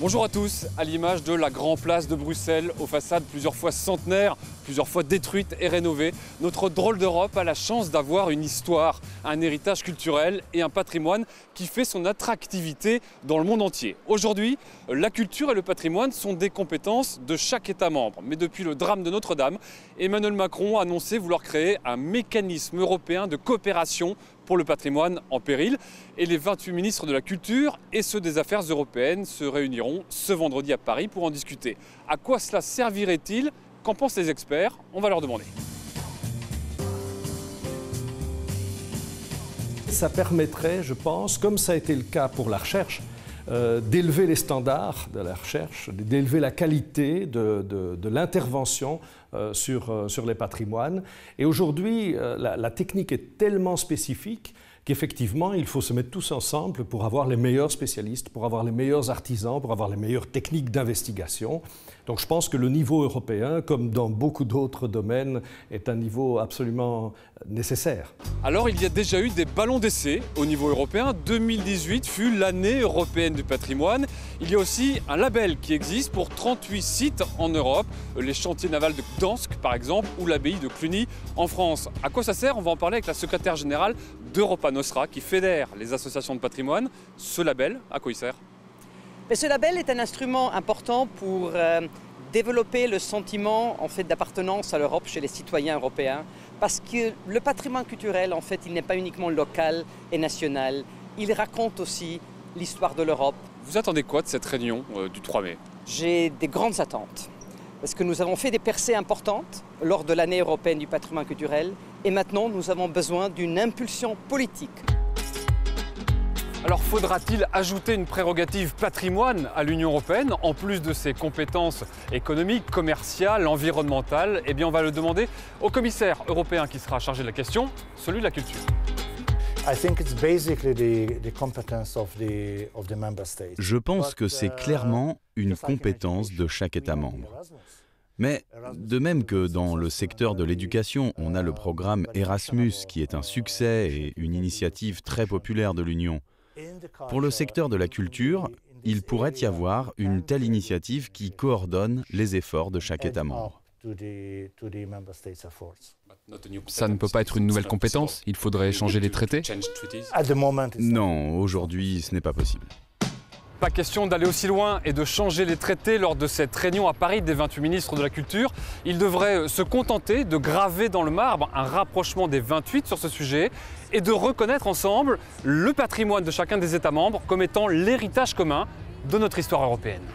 Bonjour à tous, à l'image de la Grand Place de Bruxelles, aux façades plusieurs fois centenaires, plusieurs fois détruites et rénovées, notre drôle d'Europe a la chance d'avoir une histoire, un héritage culturel et un patrimoine qui fait son attractivité dans le monde entier. Aujourd'hui, la culture et le patrimoine sont des compétences de chaque État membre. Mais depuis le drame de Notre-Dame, Emmanuel Macron a annoncé vouloir créer un mécanisme européen de coopération pour le patrimoine en péril. Et les 28 ministres de la Culture et ceux des Affaires européennes se réuniront ce vendredi à Paris pour en discuter. À quoi cela servirait-il? Qu'en pensent les experts? On va leur demander. Ça permettrait, je pense, comme ça a été le cas pour la recherche, d'élever les standards de la recherche, d'élever la qualité de l'intervention sur les patrimoines. Et aujourd'hui, la technique est tellement spécifique qu'effectivement, il faut se mettre tous ensemble pour avoir les meilleurs spécialistes, pour avoir les meilleurs artisans, pour avoir les meilleures techniques d'investigation. Donc je pense que le niveau européen, comme dans beaucoup d'autres domaines, est un niveau absolument nécessaire. Alors il y a déjà eu des ballons d'essai au niveau européen. 2018 fut l'année européenne du patrimoine. Il y a aussi un label qui existe pour 38 sites en Europe, les chantiers navals de Gdansk par exemple, ou l'abbaye de Cluny en France. À quoi ça sert? On va en parler avec la secrétaire générale d'Europa Nostra qui fédère les associations de patrimoine. Ce label, à quoi il sert? Mais ce label est un instrument important pour développer le sentiment d'appartenance à l'Europe chez les citoyens européens, parce que le patrimoine culturel, il n'est pas uniquement local et national, il raconte aussi l'histoire de l'Europe. Vous attendez quoi de cette réunion du 3 mai? J'ai des grandes attentes, parce que nous avons fait des percées importantes lors de l'année européenne du patrimoine culturel, et maintenant nous avons besoin d'une impulsion politique. Alors faudra-t-il ajouter une prérogative patrimoine à l'Union européenne, en plus de ses compétences économiques, commerciales, environnementales? Eh bien on va le demander au commissaire européen qui sera chargé de la question, celui de la culture. Je pense que c'est clairement une compétence de chaque État membre. Mais de même que dans le secteur de l'éducation, on a le programme Erasmus qui est un succès et une initiative très populaire de l'Union. Pour le secteur de la culture, il pourrait y avoir une telle initiative qui coordonne les efforts de chaque État membre. Ça ne peut pas être une nouvelle compétence? Il faudrait changer les traités? Non, aujourd'hui, ce n'est pas possible. Pas question d'aller aussi loin et de changer les traités lors de cette réunion à Paris des 28 ministres de la Culture. Ils devraient se contenter de graver dans le marbre un rapprochement des 28 sur ce sujet et de reconnaître ensemble le patrimoine de chacun des États membres comme étant l'héritage commun de notre histoire européenne.